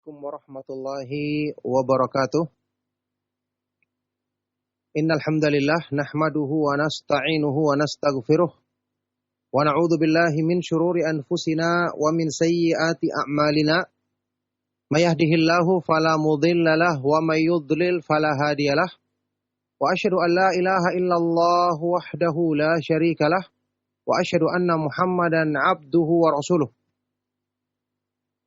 Assalamualaikum warahmatullahi wabarakatuh. Innal hamdalillah nahmaduhu wa nasta'inuhu wa nastaghfiruh wa na'udzu billahi min shururi anfusina wa min sayyiati a'malina. May yahdihillahu fala mudilla lahu wa may yudlil fala hadiyalah. Wa asyhadu an la ilaha illallah wahdahu la syarikalah wa asyhadu anna Muhammadan 'abduhu wa rasuluh.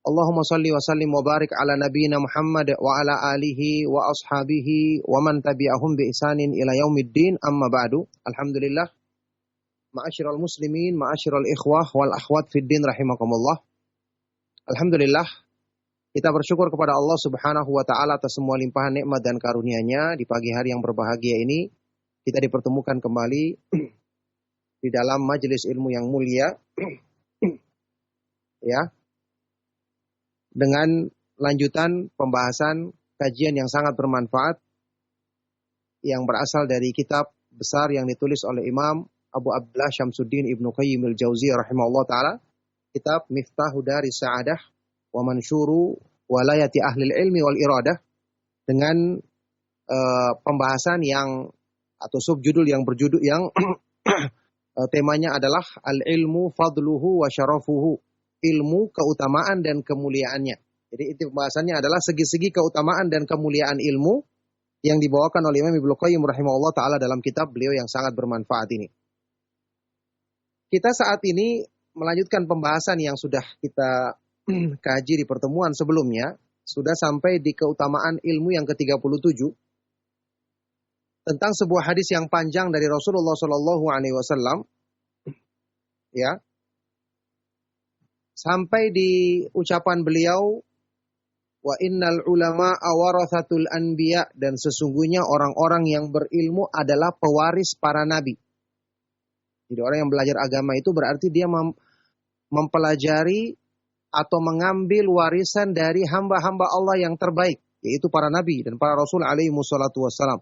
Allahumma salli wa sallim wa barik ala nabiyyina Muhammad wa ala alihi wa ashabihi wa man tabi'ahum bi ihsanin ila yaumiddin, amma ba'du. Alhamdulillah, ma'asyiral muslimin, ma'asyiral ikhwah wal akhwat fid din rahimakumullah. Alhamdulillah, kita bersyukur kepada Allah Subhanahu wa taala atas semua limpahan nikmat dan karunia-Nya. Di pagi hari yang berbahagia ini kita dipertemukan kembali di dalam majelis ilmu yang mulia ya, dengan lanjutan pembahasan kajian yang sangat bermanfaat yang berasal dari kitab besar yang ditulis oleh Imam Abu Abdullah Syamsuddin Ibnu Qayyim al-Jauziyah rahimahullah ta'ala, kitab Miftahu Daris Sa'adah wa Mansyuru Walayati Ahlil Ilmi wal Iradah, dengan pembahasan yang atau subjudul yang berjudul yang temanya adalah al-ilmu fadluhu wa syarafuhu, ilmu, keutamaan dan kemuliaannya. Jadi itu pembahasannya adalah segi-segi keutamaan dan kemuliaan ilmu yang dibawakan oleh Imam Ibnu Qayyim rahimahullah ta'ala dalam kitab beliau yang sangat bermanfaat ini. Kita saat ini melanjutkan pembahasan yang sudah kita kaji di pertemuan sebelumnya, sudah sampai di keutamaan ilmu yang ke-37 tentang sebuah hadis yang panjang dari Rasulullah SAW, ya, sampai di ucapan beliau, wa innal ulama awarathatul anbiya, dan sesungguhnya orang-orang yang berilmu adalah pewaris para nabi. Jadi orang yang belajar agama itu berarti dia mempelajari atau mengambil warisan dari hamba-hamba Allah yang terbaik, yaitu para nabi dan para rasul alaihi wassalatu wassalam.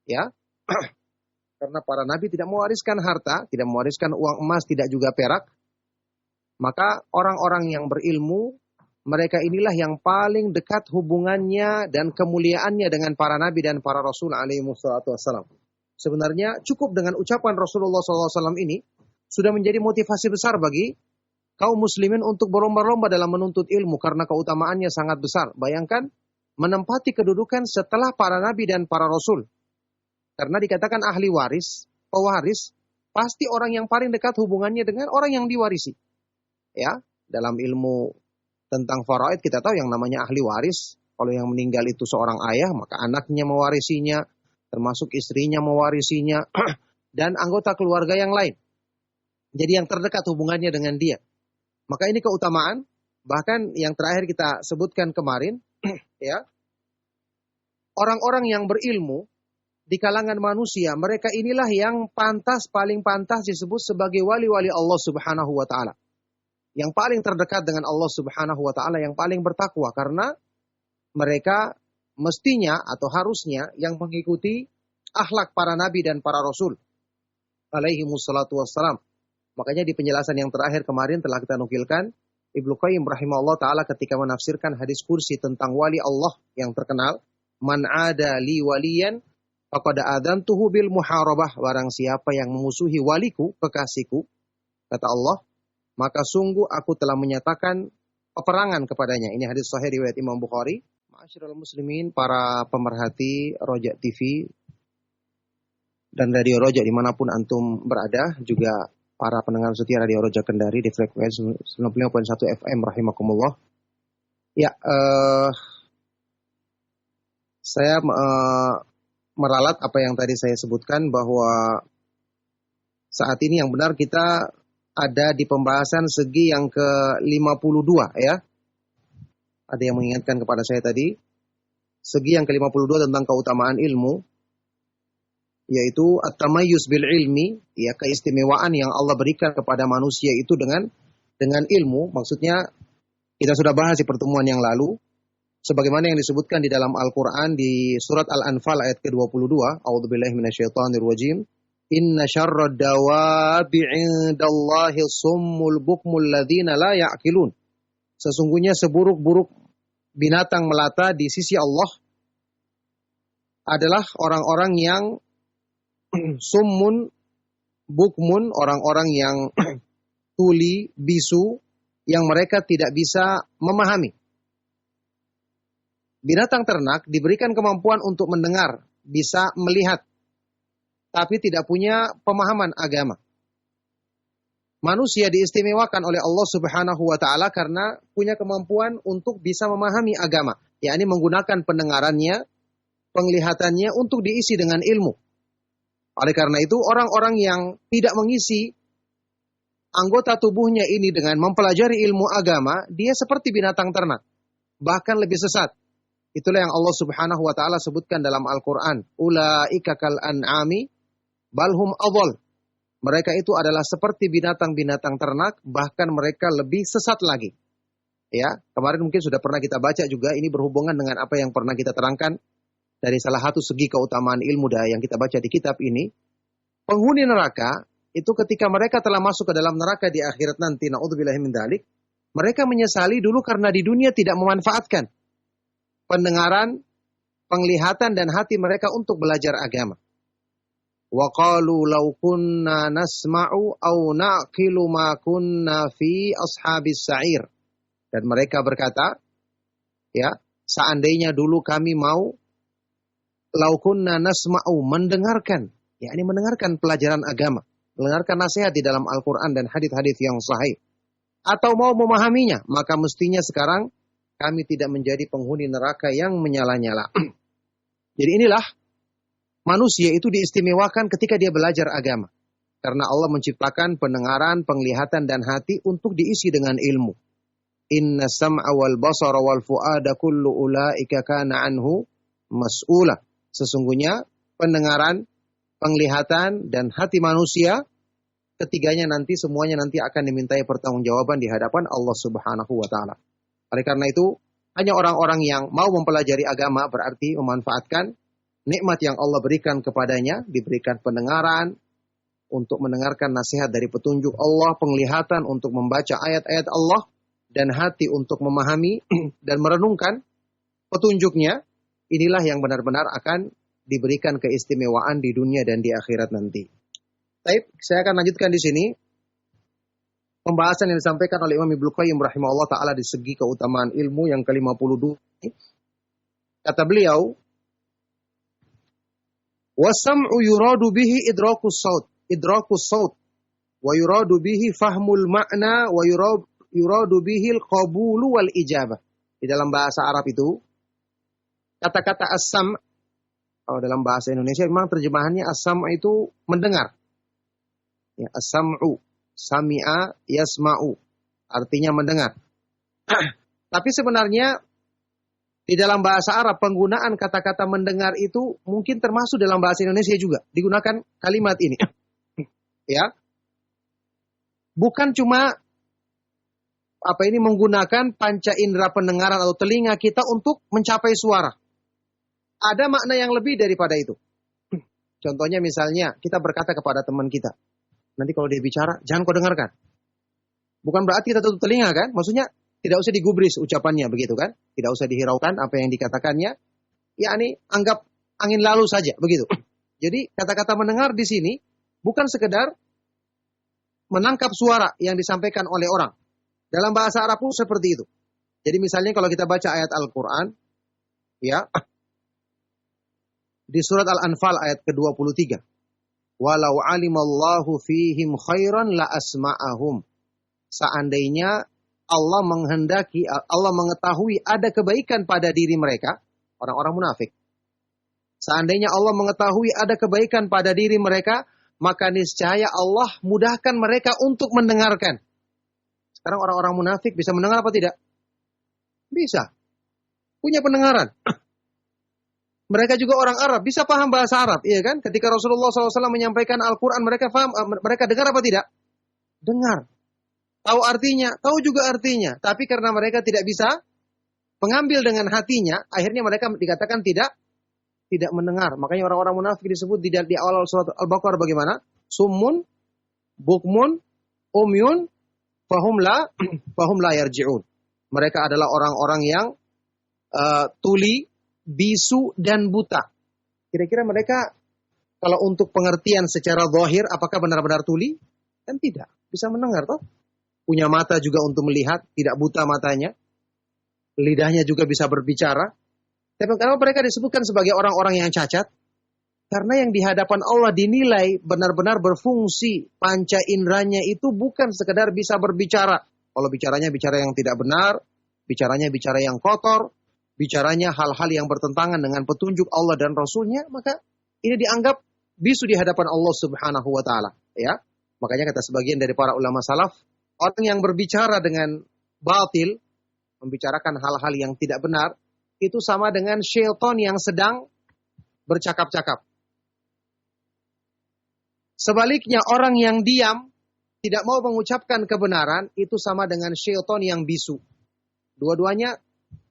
Ya. Karena para nabi tidak mewariskan harta, tidak mewariskan uang emas, tidak juga perak. Maka orang-orang yang berilmu, mereka inilah yang paling dekat hubungannya dan kemuliaannya dengan para nabi dan para rasul alaihi wassalatu wassalam. Sebenarnya cukup dengan ucapan Rasulullah SAW ini sudah menjadi motivasi besar bagi kaum muslimin untuk berlomba-lomba dalam menuntut ilmu, karena keutamaannya sangat besar. Bayangkan menempati kedudukan setelah para nabi dan para rasul. Karena dikatakan ahli waris, pewaris, pasti orang yang paling dekat hubungannya dengan orang yang diwarisi. Ya, dalam ilmu tentang faraid kita tahu yang namanya ahli waris. Kalau yang meninggal itu seorang ayah, maka anaknya mewarisinya, termasuk istrinya mewarisinya, dan anggota keluarga yang lain. Jadi yang terdekat hubungannya dengan dia. Maka ini keutamaan. Bahkan yang terakhir kita sebutkan kemarin, ya, orang-orang yang berilmu di kalangan manusia, mereka inilah yang paling pantas disebut sebagai wali-wali Allah Subhanahu wa ta'ala. Yang paling terdekat dengan Allah Subhanahu wa ta'ala, yang paling bertakwa, karena mereka mestinya atau harusnya yang mengikuti akhlak para nabi dan para rasul alaihi wassalatu wassalam. Makanya di penjelasan yang terakhir kemarin telah kita nukilkan, Ibnu Qayyim rahimahullah ta'ala ketika menafsirkan hadis kursi tentang wali Allah yang terkenal, man ada li waliyan faqad adantuhu bil muharabah, barang siapa yang memusuhi waliku, kekasihku, kata Allah, maka sungguh aku telah menyatakan peperangan kepadanya. Ini hadis sahih riwayat Imam Bukhari. Ma'asyiral muslimin, para pemerhati Roja TV dan Radio Roja dimanapun antum berada, juga para pendengar setia Radio Roja Kendari di frekuensi 95.1 FM rahimakumullah. Ya, saya meralat apa yang tadi saya sebutkan, bahwa saat ini yang benar kita ada di pembahasan segi yang ke-52 ya. Ada yang mengingatkan kepada saya tadi, segi yang ke-52 tentang keutamaan ilmu, yaitu at-tamayyuz bil ilmi, ya, keistimewaan yang Allah berikan kepada manusia itu dengan ilmu. Maksudnya kita sudah bahas di pertemuan yang lalu, sebagaimana yang disebutkan di dalam Al-Qur'an di surat Al-Anfal ayat ke-22, a'udzubillahi minasyaitonir rajim. Inna syarrad dawabi 'indallahi summul bukmul ladzina la ya'qilun. Sesungguhnya seburuk-buruk binatang melata di sisi Allah adalah orang-orang yang summun, bukmun, orang-orang yang tuli, bisu, yang mereka tidak bisa memahami. Binatang ternak diberikan kemampuan untuk mendengar, bisa melihat, tapi tidak punya pemahaman agama. Manusia diistimewakan oleh Allah Subhanahu wa taala karena punya kemampuan untuk bisa memahami agama, yakni menggunakan pendengarannya, penglihatannya untuk diisi dengan ilmu. Oleh karena itu, orang-orang yang tidak mengisi anggota tubuhnya ini dengan mempelajari ilmu agama, dia seperti binatang ternak, bahkan lebih sesat. Itulah yang Allah Subhanahu wa taala sebutkan dalam Al-Qur'an, ulaika kal an'ami balhum adall. Mereka itu adalah seperti binatang-binatang ternak, bahkan mereka lebih sesat lagi. Ya, kemarin mungkin sudah pernah kita baca juga, ini berhubungan dengan apa yang pernah kita terangkan dari salah satu segi keutamaan ilmu yang kita baca di kitab ini. Penghuni neraka itu ketika mereka telah masuk ke dalam neraka di akhirat nanti, na'udzubillahi min dzalik, mereka menyesali dulu karena di dunia tidak memanfaatkan pendengaran, penglihatan dan hati mereka untuk belajar agama. Wa qalu law kunna nasma'u aw naqilu ma kunna fi ashabis sa'ir. Dan mereka berkata, ya, seandainya dulu kami mau law kunna nasma'u, mendengarkan, yakni mendengarkan pelajaran agama, mendengarkan nasihat di dalam Al-Quran dan hadis-hadis yang sahih, atau mau memahaminya, maka mestinya sekarang kami tidak menjadi penghuni neraka yang menyala-nyala. Jadi inilah manusia itu diistimewakan ketika dia belajar agama. Karena Allah menciptakan pendengaran, penglihatan, dan hati untuk diisi dengan ilmu. Inna sam'a wal basara wal fu'ada kullu ulaika kana anhu mas'ula. Sesungguhnya pendengaran, penglihatan, dan hati manusia, ketiganya nanti, semuanya nanti akan dimintai pertanggungjawaban di hadapan Allah Subhanahu wa ta'ala. Oleh karena itu, hanya orang-orang yang mau mempelajari agama berarti memanfaatkan nikmat yang Allah berikan kepadanya, diberikan pendengaran untuk mendengarkan nasihat dari petunjuk Allah, penglihatan untuk membaca ayat-ayat Allah, dan hati untuk memahami dan merenungkan petunjuknya. Inilah yang benar-benar akan diberikan keistimewaan di dunia dan di akhirat nanti. Baik, saya akan lanjutkan di sini pembahasan yang disampaikan oleh Imam Ibnu Qayyim rahimahullah ta'ala di segi keutamaan ilmu yang ke-52. Kata beliau, wasam'u yuradu bihi idrakus saut, wa yuradu bihi fahmul ma'na, wa yuradu bihi al-qabulu wal ijabah. Di dalam bahasa Arab itu, kata-kata as-sam', dalam bahasa Indonesia memang terjemahannya as-sam' itu mendengar. Ya, as-sam'u, sami'a yasma'u, artinya mendengar. Tapi sebenarnya di dalam bahasa Arab penggunaan kata-kata mendengar itu mungkin termasuk dalam bahasa Indonesia juga digunakan kalimat ini. Ya. Bukan cuma menggunakan panca indera pendengaran atau telinga kita untuk mencapai suara. Ada makna yang lebih daripada itu. Contohnya misalnya kita berkata kepada teman kita, nanti kalau dia bicara, jangan kau dengarkan. Bukan berarti kita tutup telinga kan? Maksudnya tidak usah digubris ucapannya begitu kan? Tidak usah dihiraukan apa yang dikatakannya. Yakni anggap angin lalu saja begitu. Jadi kata-kata mendengar di sini bukan sekedar menangkap suara yang disampaikan oleh orang. Dalam bahasa Arab pun seperti itu. Jadi misalnya kalau kita baca ayat Al-Quran, ya, di surat Al-Anfal ayat ke-23. Walau alimallahu fihim khairan la asma'ahum. Seandainya Allah menghendaki, Allah mengetahui ada kebaikan pada diri mereka, orang-orang munafik. Seandainya Allah mengetahui ada kebaikan pada diri mereka, maka niscaya Allah mudahkan mereka untuk mendengarkan. Sekarang orang-orang munafik bisa mendengar apa tidak? Bisa. Punya pendengaran. Mereka juga orang Arab, bisa paham bahasa Arab, iya kan? Ketika Rasulullah SAW menyampaikan Al-Quran, mereka paham, mereka dengar apa tidak? Dengar. Tahu artinya, tahu juga artinya. Tapi karena mereka tidak bisa mengambil dengan hatinya, akhirnya mereka dikatakan tidak mendengar. Makanya orang-orang munafik disebut di awal surat Al-Baqarah bagaimana? Summun, bukmun, umyun, fahum la yarji'un. Mereka adalah orang-orang yang tuli, bisu, dan buta. Kira-kira mereka kalau untuk pengertian secara zahir, apakah benar-benar tuli? Kan tidak. Bisa mendengar toh. Punya mata juga untuk melihat, tidak buta matanya. Lidahnya juga bisa berbicara. Tapi kenapa mereka disebutkan sebagai orang-orang yang cacat? Karena yang di hadapan Allah dinilai benar-benar berfungsi. Panca inderanya itu bukan sekedar bisa berbicara. Kalau bicaranya bicara yang tidak benar, bicaranya bicara yang kotor, bicaranya hal-hal yang bertentangan dengan petunjuk Allah dan Rasulnya, maka ini dianggap bisu di hadapan Allah Subhanahu wa taala, ya. Makanya kata sebagian dari para ulama salaf, orang yang berbicara dengan batil, membicarakan hal-hal yang tidak benar, itu sama dengan syaitan yang sedang bercakap-cakap. Sebaliknya orang yang diam, tidak mau mengucapkan kebenaran, itu sama dengan syaitan yang bisu. Dua-duanya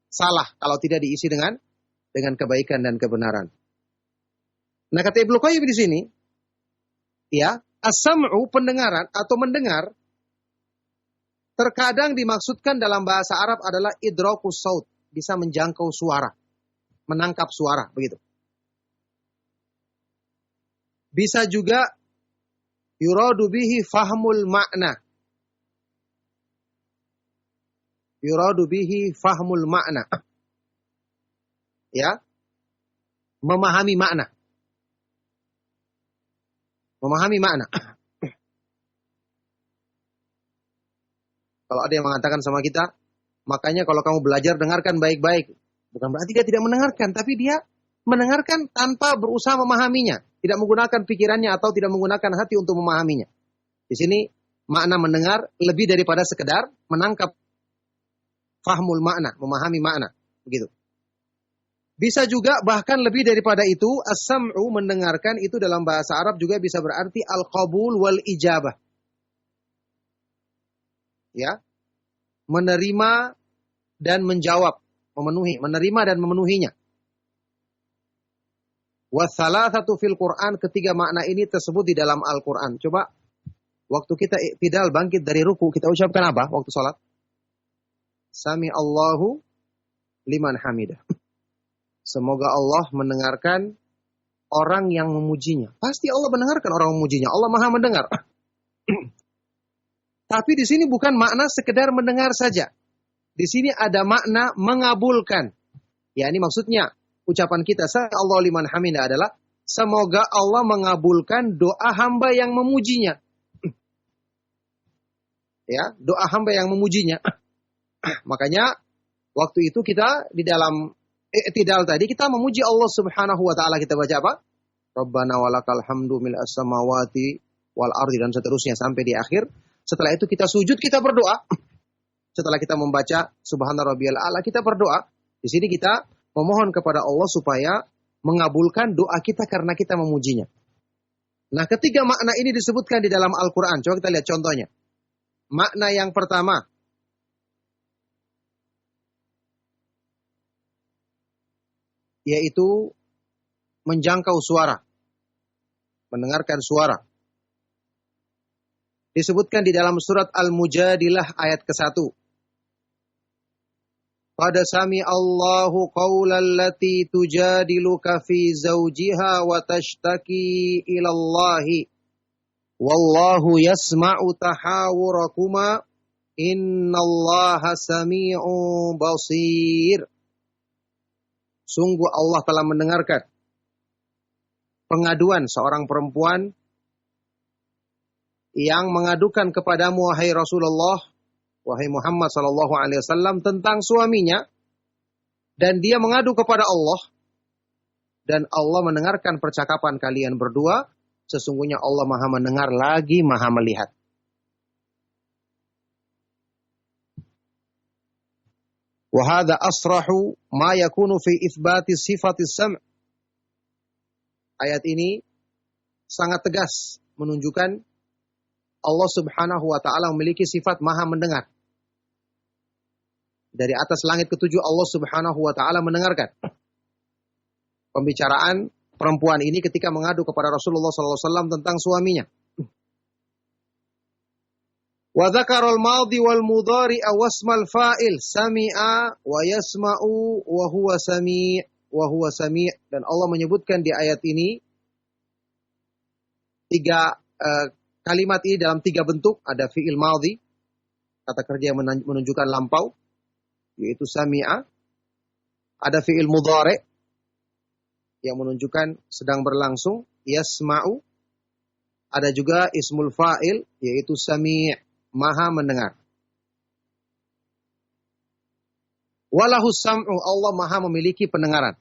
salah kalau tidak diisi dengan kebaikan dan kebenaran. Nah, kata Ibnu Qayyim di sini, ya, as-sam'u pendengaran atau mendengar terkadang dimaksudkan dalam bahasa Arab adalah idrakus saut, bisa menjangkau suara, menangkap suara, begitu. Bisa juga yuradu bihi fahmul makna. Yuradu bihi fahmul makna. Ya. Memahami makna. Memahami makna. Kalau ada yang mengatakan sama kita, makanya kalau kamu belajar dengarkan baik-baik. Bukan berarti dia tidak mendengarkan, tapi dia mendengarkan tanpa berusaha memahaminya. Tidak menggunakan pikirannya atau tidak menggunakan hati untuk memahaminya. Di sini makna mendengar lebih daripada sekedar menangkap fahmul makna, memahami makna. Begitu. Bisa juga bahkan lebih daripada itu, as-sam'u mendengarkan itu dalam bahasa Arab juga bisa berarti al-qabul wal ijabah. Ya. Menerima dan menjawab, memenuhi, menerima dan memenuhinya. Wassalatsatu fil Quran, ketiga makna ini tersebut di dalam Al-Quran. Coba, waktu kita iktidal bangkit dari ruku, kita ucapkan apa waktu sholat? Sami Allahu liman hamidah. Semoga Allah mendengarkan orang yang memujinya. Pasti Allah mendengarkan orang memujinya. Allah maha mendengar. Tapi di sini bukan makna sekedar mendengar saja. Di sini ada makna mengabulkan. Ya, ini maksudnya. Ucapan kita, Allah liman hamidah adalah, semoga Allah mengabulkan doa hamba yang memujinya. Ya, doa hamba yang memujinya. Makanya, waktu itu kita di dalam i'tidal tadi, kita memuji Allah Subhanahu wa ta'ala. Kita baca apa? Rabbana walakal hamdu mil as-samawati wal ardi, dan seterusnya sampai di akhir. Setelah itu kita sujud, kita berdoa. Setelah kita membaca Subhana rabbiyal a'la, kita berdoa. Di sini kita memohon kepada Allah supaya mengabulkan doa kita karena kita memujinya. Nah, ketiga makna ini disebutkan di dalam Al-Quran. Coba kita lihat contohnya. Makna yang pertama, yaitu menjangkau suara, mendengarkan suara. Disebutkan di dalam surat Al-Mujadilah ayat ke-1. Qad sami Allahu qawlan lati tujadiluka fi zawjiha wa tashtaki ila Allahi. Wallahu yasma'u tahawurakuma. Innallaha sami'u basir. Sungguh Allah telah mendengarkan pengaduan seorang perempuan yang mengadukan kepadamu, wahai Rasulullah, wahai Muhammad sallallahu alaihi wasallam, tentang suaminya, dan dia mengadu kepada Allah, dan Allah mendengarkan percakapan kalian berdua. Sesungguhnya Allah maha mendengar lagi maha melihat. Wa hadza asrahu ma yakunu fi itsbati sifatis sam'. Ayat ini sangat tegas menunjukkan Allah Subhanahu wa ta'ala memiliki sifat maha mendengar. Dari atas langit ketujuh Allah Subhanahu wa ta'ala mendengarkan pembicaraan perempuan ini ketika mengadu kepada Rasulullah SAW tentang suaminya. Wa dzakarul madhi wal mudhari wasmal fa'il sami'a wa yasma'u wa huwa sami' wa huwa sami'. Dan Allah menyebutkan di ayat ini tiga kalimat ini dalam tiga bentuk. Ada fi'il madhi, kata kerja yang menunjukkan lampau, yaitu sami'a. Ada fi'il mudhari yang menunjukkan sedang berlangsung, yasma'u. Ada juga ismul fa'il, yaitu sami', maha mendengar. Walahus sam'u, Allah maha memiliki pendengaran.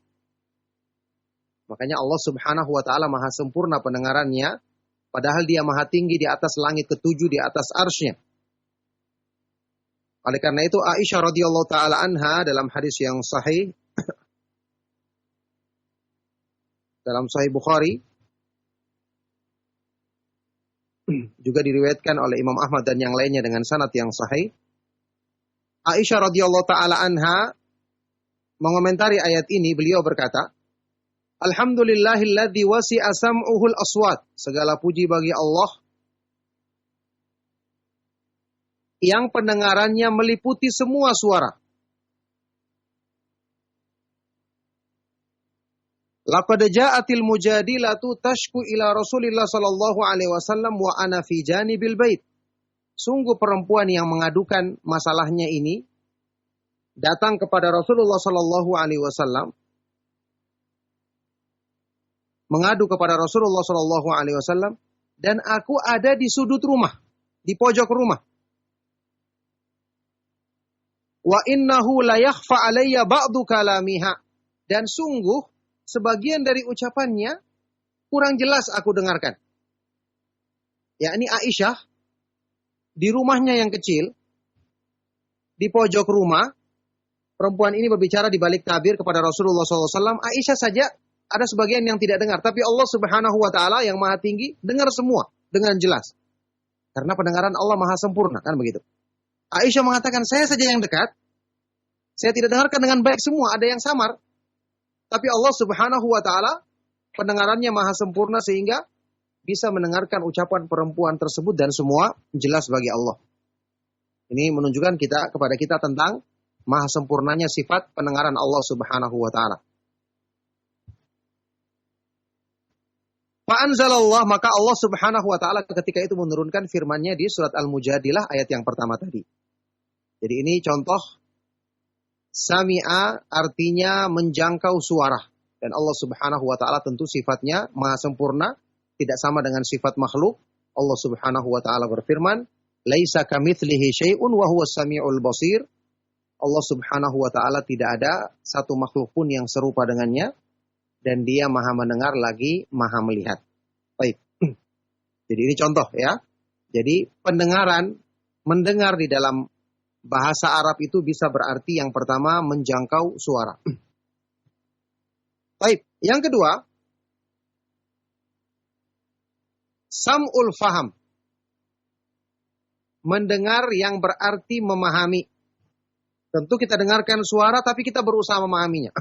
Makanya Allah subhanahu wa ta'ala maha sempurna pendengarannya, padahal dia maha tinggi di atas langit ketujuh, di atas arsy-Nya. Oleh karena itu Aisyah radhiyallahu ta'ala anha dalam hadis yang sahih, dalam Sahih Bukhari, juga diriwayatkan oleh Imam Ahmad dan yang lainnya dengan sanad yang sahih. Aisyah radhiyallahu ta'ala anha mengomentari ayat ini, beliau berkata, Alhamdulillahilladzi wasi'a sam'uhul aswat. Segala puji bagi Allah yang pendengarannya meliputi semua suara. Laqad ja'atil mujadilatu tashku ila Rasulillah sallallahu alaihi wasallam wa ana fi janibil bait. Sungguh perempuan yang mengadukan masalahnya ini datang kepada Rasulullah sallallahu alaihi wasallam, mengadu kepada Rasulullah sallallahu alaihi wasallam, dan aku ada di sudut rumah, di pojok rumah. Wa innahu la yakhfa alayya ba'du kalamiha. Dan sungguh sebagian dari ucapannya kurang jelas aku dengarkan. Yakni Aisyah di rumahnya yang kecil, di pojok rumah, perempuan ini berbicara di balik tabir kepada Rasulullah SAW. Aisyah saja ada sebagian yang tidak dengar, tapi Allah Subhanahu Wa Taala yang Maha Tinggi dengar semua dengan jelas. Karena pendengaran Allah Maha Sempurna, kan begitu. Aisyah mengatakan, saya saja yang dekat, saya tidak dengarkan dengan baik semua, ada yang samar. Tapi Allah Subhanahu wa Ta'ala pendengarannya maha sempurna sehingga bisa mendengarkan ucapan perempuan tersebut dan semua jelas bagi Allah. Ini menunjukkan kepada kita tentang maha sempurnanya sifat pendengaran Allah Subhanahu wa Ta'ala. Fa'anzalallah, maka Allah Subhanahu wa Ta'ala ketika itu menurunkan firman-Nya di surat Al-Mujadilah ayat yang pertama tadi. Jadi ini contoh Sami'a artinya menjangkau suara. Dan Allah Subhanahu wa Ta'ala tentu sifatnya maha sempurna, tidak sama dengan sifat makhluk. Allah Subhanahu wa Ta'ala berfirman, "Laisa kamitslihi syai'un wa huwas samiul basir." Allah Subhanahu wa Ta'ala tidak ada satu makhluk pun yang serupa dengannya, dan dia maha mendengar lagi maha melihat. Baik. Jadi ini contoh ya. Jadi pendengaran, mendengar di dalam bahasa Arab itu bisa berarti yang pertama menjangkau suara. Baik, yang kedua, sam'ul faham. Mendengar yang berarti memahami. Tentu kita dengarkan suara tapi kita berusaha memahaminya.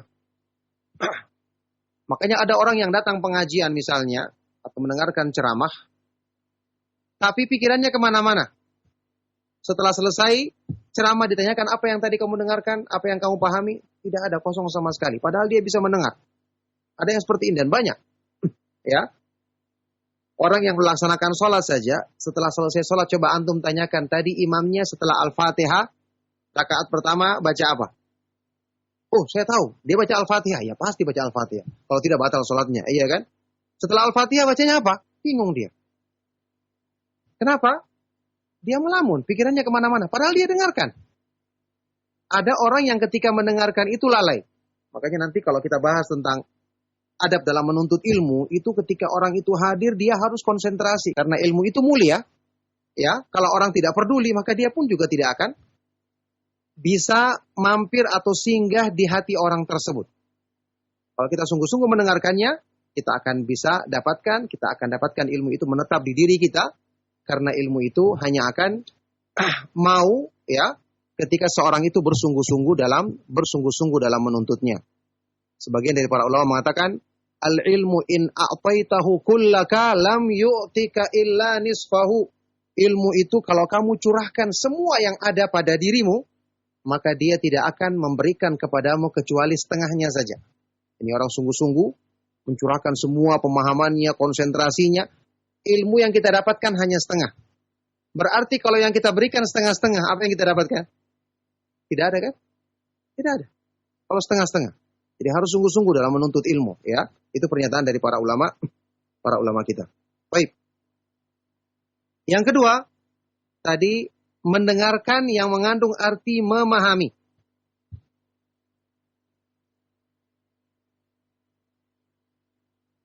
Makanya ada orang yang datang pengajian misalnya, atau mendengarkan ceramah, tapi pikirannya kemana-mana. Setelah selesai ceramah ditanyakan apa yang tadi kamu dengarkan, apa yang kamu pahami, tidak ada, kosong sama sekali. Padahal dia bisa mendengar. Ada yang seperti ini dan banyak. Ya, orang yang melaksanakan sholat saja, setelah selesai sholat coba antum tanyakan tadi imamnya setelah Al-Fatihah, rakaat pertama baca apa? Oh, saya tahu, dia baca Al-Fatihah. Ya pasti baca Al-Fatihah. Kalau tidak batal sholatnya, iya kan? Setelah Al-Fatihah bacanya apa? Bingung dia. Kenapa? Dia melamun, pikirannya kemana-mana. Padahal dia dengarkan. Ada orang yang ketika mendengarkan itu lalai. Makanya nanti kalau kita bahas tentang adab dalam menuntut ilmu, itu ketika orang itu hadir, dia harus konsentrasi. Karena ilmu itu mulia. Ya, kalau orang tidak peduli, maka dia pun juga tidak akan bisa mampir atau singgah di hati orang tersebut. Kalau kita sungguh-sungguh mendengarkannya, kita akan bisa dapatkan, kita akan dapatkan ilmu itu menetap di diri kita. Karena ilmu itu hanya akan mau ya ketika seorang itu bersungguh-sungguh dalam menuntutnya. Sebagian dari para ulama mengatakan al-ilmu in a'taitahu kullaka lam yu'tika illa nisfahu. Ilmu itu kalau kamu curahkan semua yang ada pada dirimu, maka dia tidak akan memberikan kepadamu kecuali setengahnya saja. Ini orang sungguh-sungguh mencurahkan semua pemahamannya, konsentrasinya. Ilmu yang kita dapatkan hanya setengah. Berarti kalau yang kita berikan setengah-setengah, apa yang kita dapatkan? Tidak ada kan? Tidak ada. Kalau setengah-setengah. Jadi harus sungguh-sungguh dalam menuntut ilmu. Ya, itu pernyataan dari para ulama kita. Baik. Yang kedua, tadi mendengarkan yang mengandung arti memahami.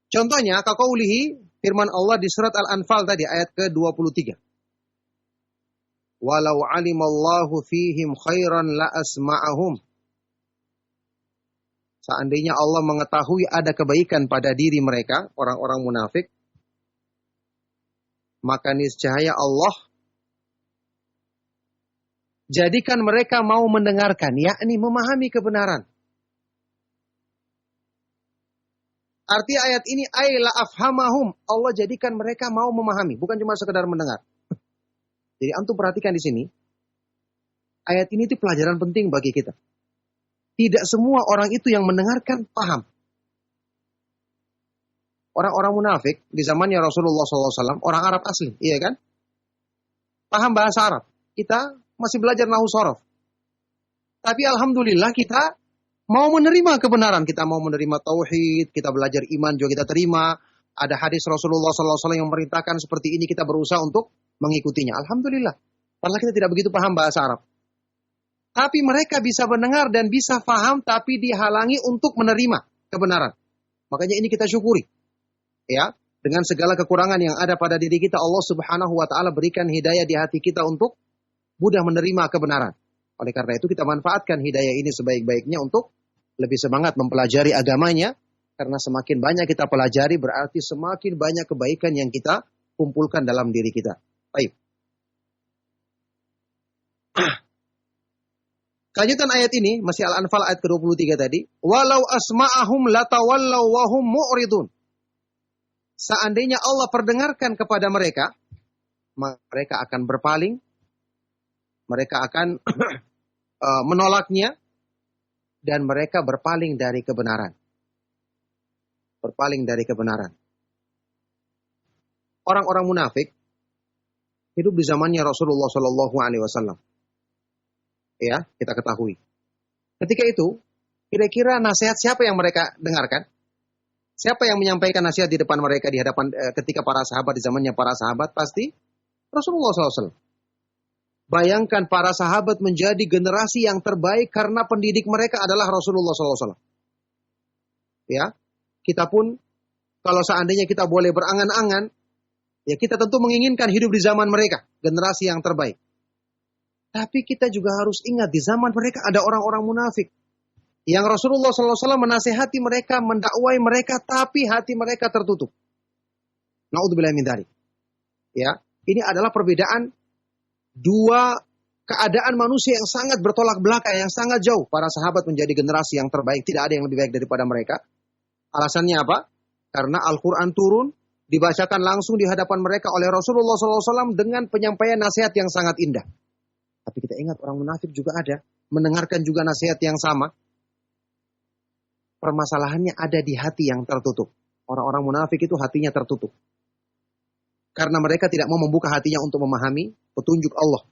Contohnya, kaqaulihi, firman Allah di surat Al-Anfal tadi, ayat ke-23. Walau alimallahu fihim khairan la asma'ahum. Seandainya Allah mengetahui ada kebaikan pada diri mereka, orang-orang munafik, maka niscaya Allah jadikan mereka mau mendengarkan, yakni memahami kebenaran. Arti ayat ini, ayla afhamahum. Allah jadikan mereka mau memahami, bukan cuma sekedar mendengar. Jadi antum perhatikan di sini, ayat ini itu pelajaran penting bagi kita. Tidak semua orang itu yang mendengarkan paham. Orang-orang munafik di zamannya Rasulullah SAW, orang Arab asli, iya kan? Paham bahasa Arab. Kita masih belajar nahwu shorof. Tapi alhamdulillah kita mau menerima kebenaran. Kita mau menerima tauhid, kita belajar iman juga kita terima. Ada hadis Rasulullah SAW yang memerintahkan seperti ini, kita berusaha untuk mengikutinya. Alhamdulillah. Padahal kita tidak begitu paham bahasa Arab. Tapi mereka bisa mendengar dan bisa paham, tapi dihalangi untuk menerima kebenaran. Makanya ini kita syukuri. Ya, dengan segala kekurangan yang ada pada diri kita, Allah Subhanahu wa taala berikan hidayah di hati kita untuk mudah menerima kebenaran. Oleh karena itu kita manfaatkan hidayah ini sebaik-baiknya untuk lebih semangat mempelajari agamanya, karena semakin banyak kita pelajari berarti semakin banyak kebaikan yang kita kumpulkan dalam diri kita. Baik. Kelanjutan ayat ini masih Al-Anfal ayat ke-23 tadi, walau asma'ahum latawallaw wa hum mu'ridun. Seandainya Allah perdengarkan kepada mereka, mereka akan berpaling, mereka akan menolaknya, dan mereka berpaling dari kebenaran. Berpaling dari kebenaran. Orang-orang munafik hidup di zamannya Rasulullah SAW. Ya, kita ketahui. Ketika itu, kira-kira nasihat siapa yang mereka dengarkan? Siapa yang menyampaikan nasihat di depan mereka di hadapan ketika para sahabat di zamannya para sahabat? Pasti Rasulullah SAW. Bayangkan para sahabat menjadi generasi yang terbaik karena pendidik mereka adalah Rasulullah SAW. Ya, kita pun kalau seandainya kita boleh berangan-angan, ya kita tentu menginginkan hidup di zaman mereka, generasi yang terbaik. Tapi kita juga harus ingat di zaman mereka ada orang-orang munafik. Yang Rasulullah SAW menasihati mereka, mendakwai mereka, tapi hati mereka tertutup. Na'udzubillah min dzalik. Ya, ini adalah perbedaan dua keadaan manusia yang sangat bertolak belakang, yang sangat jauh. Para sahabat menjadi generasi yang terbaik, tidak ada yang lebih baik daripada mereka. Alasannya apa? Karena Al-Quran turun, dibacakan langsung di hadapan mereka oleh Rasulullah SAW dengan penyampaian nasihat yang sangat indah. Tapi kita ingat orang munafik juga ada, mendengarkan juga nasihat yang sama. Permasalahannya ada di hati yang tertutup. Orang-orang munafik itu hatinya tertutup. Karena mereka tidak mau membuka hatinya untuk memahami petunjuk Allah.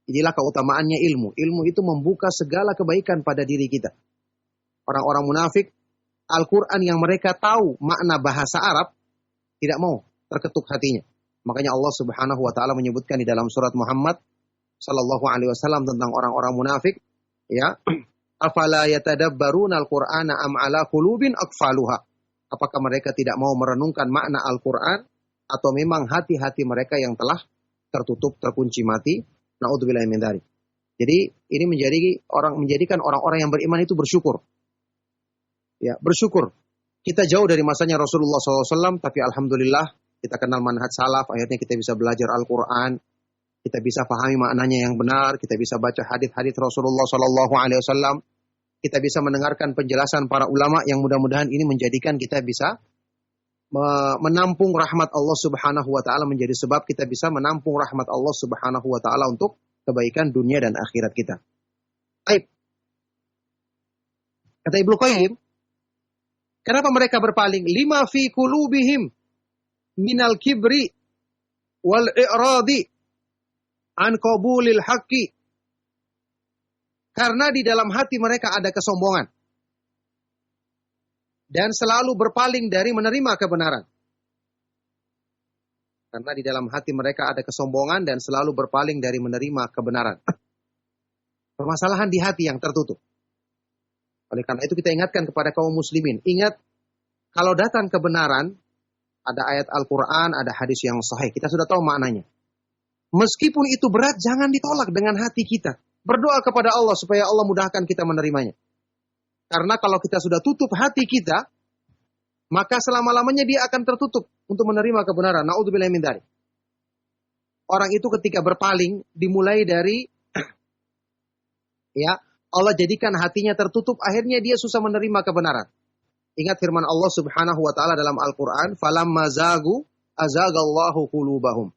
Inilah keutamaannya ilmu. Ilmu itu membuka segala kebaikan pada diri kita. Orang-orang munafik, Al-Quran yang mereka tahu makna bahasa Arab, tidak mau terketuk hatinya. Makanya Allah Subhanahu wa taala menyebutkan di dalam surat Muhammad sallallahu alaihi wasallam tentang orang-orang munafik, ya. Afala yatadabbaruna al-Qur'ana am ala qulubin aqfaluha. Apakah mereka tidak mau merenungkan makna Al-Qur'an atau memang hati-hati mereka yang telah tertutup, terkunci mati? Na'udzubillahi min dzalik. Jadi ini menjadikan orang-orang yang beriman itu bersyukur. Ya, bersyukur. Kita jauh dari masanya Rasulullah SAW, tapi alhamdulillah kita kenal manhaj salaf, akhirnya kita bisa belajar Al-Qur'an. Kita bisa pahami maknanya yang benar, kita bisa baca hadis-hadis Rasulullah SAW, kita bisa mendengarkan penjelasan para ulama yang mudah-mudahan ini menjadikan kita bisa menampung rahmat Allah Subhanahu wa taala, menjadi sebab kita bisa menampung rahmat Allah Subhanahu wa taala untuk kebaikan dunia dan akhirat kita. Baik. Kata Ibnu Qayyim, kenapa mereka berpaling? Lima fi qulubihim minal kibri wal i'radi an qabulil haqqi. Karena di dalam hati mereka ada kesombongan dan selalu berpaling dari menerima kebenaran. Karena di dalam hati mereka ada kesombongan dan selalu berpaling dari menerima kebenaran. Permasalahan di hati yang tertutup. Oleh karena itu kita ingatkan kepada kaum muslimin. Ingat, kalau datang kebenaran, ada ayat Al-Quran, ada hadis yang sahih. Kita sudah tahu maknanya. Meskipun itu berat, jangan ditolak dengan hati kita. Berdoa kepada Allah supaya Allah mudahkan kita menerimanya. Karena kalau kita sudah tutup hati kita, maka selama-lamanya dia akan tertutup untuk menerima kebenaran. Na'udzubillahi min dzalik. Orang itu ketika berpaling, dimulai dari ya, Allah jadikan hatinya tertutup, akhirnya dia susah menerima kebenaran. Ingat firman Allah Subhanahu wa taala dalam Al-Qur'an, "Falamma zagu azagallahu qulubahum."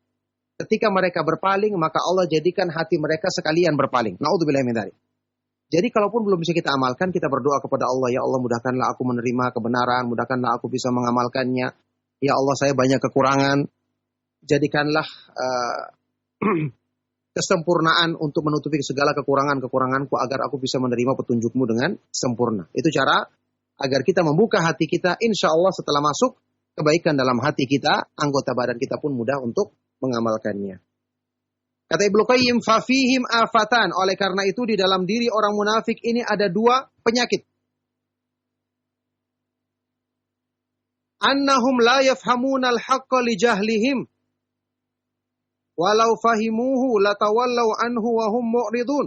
Ketika mereka berpaling, maka Allah jadikan hati mereka sekalian berpaling. Na'udzubillahi min dzalik. Jadi kalaupun belum bisa kita amalkan, kita berdoa kepada Allah, ya Allah mudahkanlah aku menerima kebenaran, mudahkanlah aku bisa mengamalkannya. Ya Allah, saya banyak kekurangan. Jadikanlah kesempurnaan untuk menutupi segala kekurangan-kekuranganku agar aku bisa menerima petunjukmu dengan sempurna. Itu cara agar kita membuka hati kita, insya Allah setelah masuk kebaikan dalam hati kita, anggota badan kita pun mudah untuk mengamalkannya. Kata Ibnu Qayyim, fafihim afatan. Oleh karena itu di dalam diri orang munafik ini ada dua penyakit. Annahum la yafhamuna al-haqqa li jahlihim. Walau fahimuhu latawallaw anhu wa hum mu'ridun.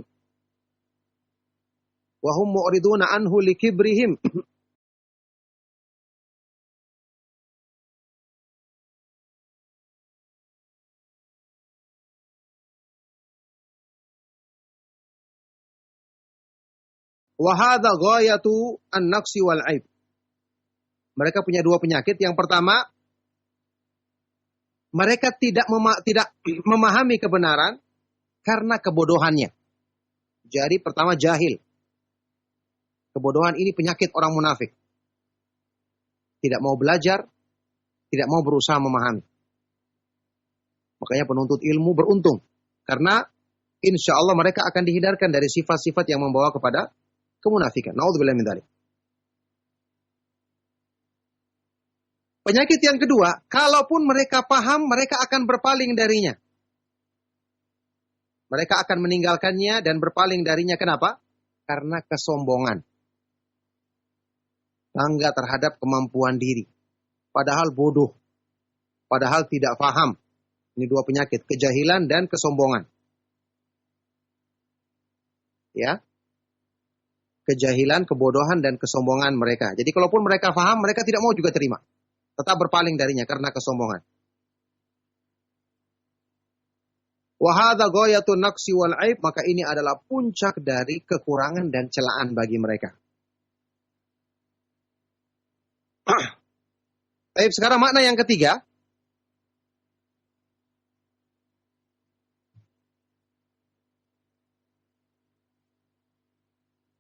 Wa hum mu'riduna anhu li kibrihim. Wahada ghayatu an-naqsi wal aib. Mereka punya dua penyakit. Yang pertama, mereka tidak memahami kebenaran karena kebodohannya. Jadi pertama jahil. Kebodohan ini penyakit orang munafik. Tidak mau belajar, tidak mau berusaha memahami. Makanya penuntut ilmu beruntung. Karena insya Allah mereka akan dihindarkan dari sifat-sifat yang membawa kepada kemunafikan. Na'udzubillahi min dzalik. Penyakit yang kedua, kalaupun mereka paham, mereka akan berpaling darinya. Mereka akan meninggalkannya dan berpaling darinya. Kenapa? Karena kesombongan. Bangga terhadap kemampuan diri. Padahal bodoh. Padahal tidak paham. Ini dua penyakit, kejahilan dan kesombongan. Ya. Kejahilan, kebodohan, dan kesombongan mereka. Jadi kalaupun mereka paham, mereka tidak mau juga terima. Tetap berpaling darinya karena kesombongan. Wahada ghayatun naqsi wal aib, maka ini adalah puncak dari kekurangan dan celaan bagi mereka. Baik, sekarang makna yang ketiga.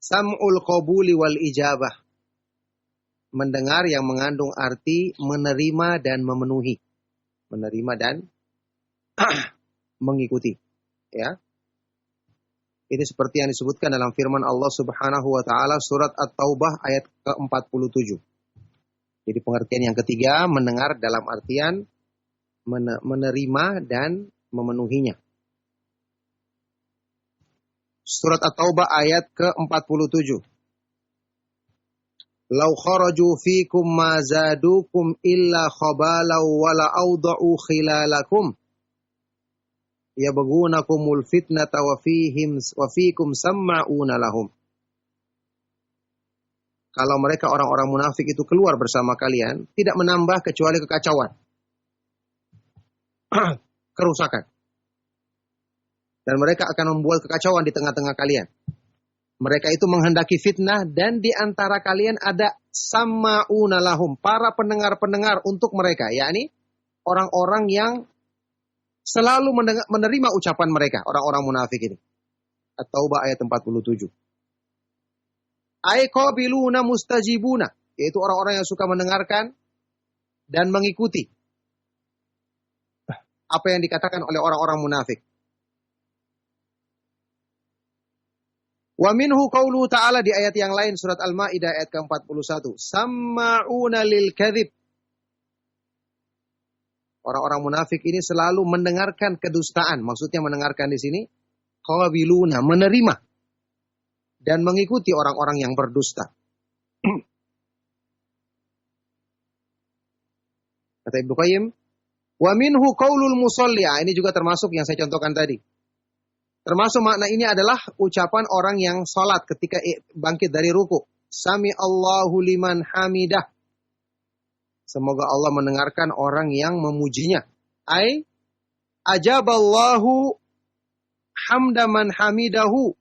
Sam'ul qabuli wal ijabah. Mendengar yang mengandung arti menerima dan memenuhi. Menerima dan mengikuti. Ya. Ini seperti yang disebutkan dalam firman Allah Subhanahu wa taala surat At-Taubah ayat ke-47. Jadi pengertian yang ketiga, mendengar dalam artian menerima dan memenuhinya. Surat At-Taubah ayat ke-47. Lau kharaju fikum ma zadukum illa khabalau wala awda'u khilalakum. Yabghunakumul fitnata wa fikum samma'una lahum. Kalau mereka orang-orang munafik itu keluar bersama kalian, tidak menambah kecuali kekacauan. Kerusakan. Dan mereka akan membuat kekacauan di tengah-tengah kalian. Mereka itu menghendaki fitnah dan di antara kalian ada samma'una lahum, para pendengar-pendengar untuk mereka, yakni orang-orang yang selalu menerima ucapan mereka, orang-orang munafik ini. At-Taubah ayat 47. Ay qabiluna mustajibuna, yaitu orang-orang yang suka mendengarkan dan mengikuti apa yang dikatakan oleh orang-orang munafik. Wa minhu qauluhu ta'ala, di ayat yang lain surat Al-Maidah ayat ke-41, samma'una lil kadzib. Orang-orang munafik ini selalu mendengarkan kedustaan. Maksudnya mendengarkan di sini qabiluna, menerima dan mengikuti orang-orang yang berdusta. Kata Ibnu Qayyim, wa minhu qaulul musalli. Ini juga termasuk yang saya contohkan tadi. Termasuk makna ini adalah ucapan orang yang salat ketika bangkit dari ruku. Sami Allahu liman hamidah. Semoga Allah mendengarkan orang yang memujinya. Ai ajaballahu hamda man hamidahu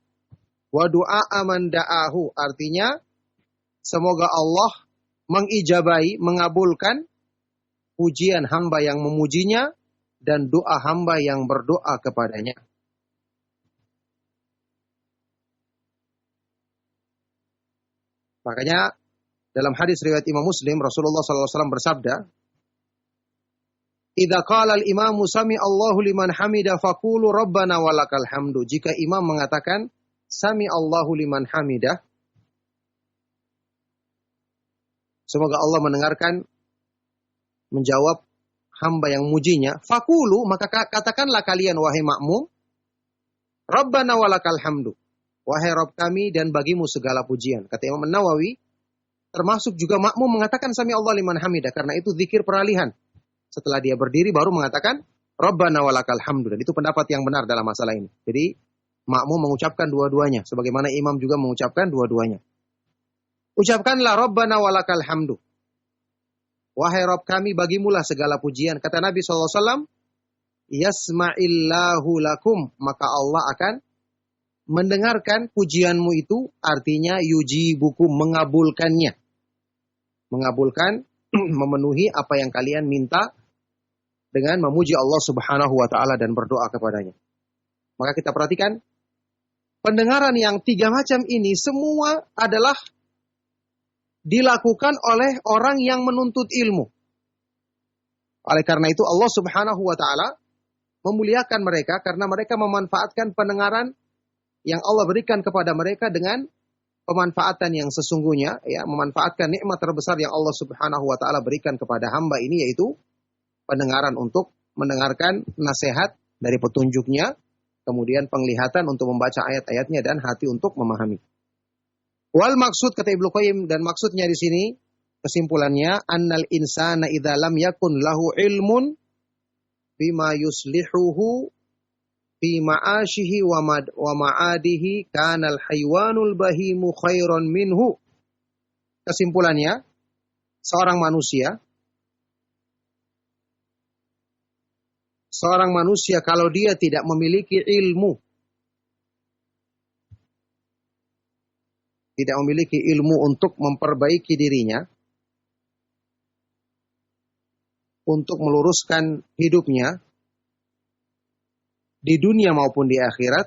wa du'a man da'ahu. Artinya, semoga Allah mengijabai, mengabulkan pujian hamba yang memujinya dan doa hamba yang berdoa kepadanya. Makanya dalam hadis riwayat Imam Muslim, Rasulullah SAW bersabda, "Idza qala al-imamu sami Allahu liman hamida faqulu rabbana walakal hamdu." Jika imam mengatakan sami Allahu liman hamidah, semoga Allah mendengarkan, menjawab hamba yang mujinya. Faqulu, maka katakanlah kalian wahai makmum, rabbana walakal hamdu. Wahai Rabb kami dan bagimu segala pujian. Kata Imam Nawawi, termasuk juga makmum mengatakan sami Allah liman hamidah, karena itu zikir peralihan. Setelah dia berdiri baru mengatakan rabbana walakal hamdu, dan itu pendapat yang benar dalam masalah ini. Jadi makmum mengucapkan dua-duanya sebagaimana imam juga mengucapkan dua-duanya. Ucapkanlah rabbana walakal hamdu. Wahai Rabb kami, bagimulah segala pujian. Kata Nabi SAW, yasma'illahu lakum, maka Allah akan mendengarkan pujianmu itu, artinya yujibukum, mengabulkannya. Mengabulkan, memenuhi apa yang kalian minta dengan memuji Allah Subhanahu wa taala dan berdoa kepadanya. Maka kita perhatikan, pendengaran yang tiga macam ini semua adalah dilakukan oleh orang yang menuntut ilmu. Oleh karena itu Allah Subhanahu wa taala memuliakan mereka karena mereka memanfaatkan pendengaran yang Allah berikan kepada mereka dengan pemanfaatan yang sesungguhnya, ya, memanfaatkan nikmat terbesar yang Allah Subhanahu wa taala berikan kepada hamba ini, yaitu pendengaran untuk mendengarkan nasihat dari petunjuknya, kemudian penglihatan untuk membaca ayat-ayatnya dan hati untuk memahami. Wal maksud, kata Ibnu Qayyim, dan maksudnya di sini kesimpulannya, annal insana idza lam yakun lahu ilmun bima yuslihuhu fi ma'ashihi wa ma'adihi kanal haywanul bahimu khairan minhu. Kesimpulannya, seorang manusia kalau dia tidak memiliki ilmu, untuk memperbaiki dirinya, untuk meluruskan hidupnya di dunia maupun di akhirat,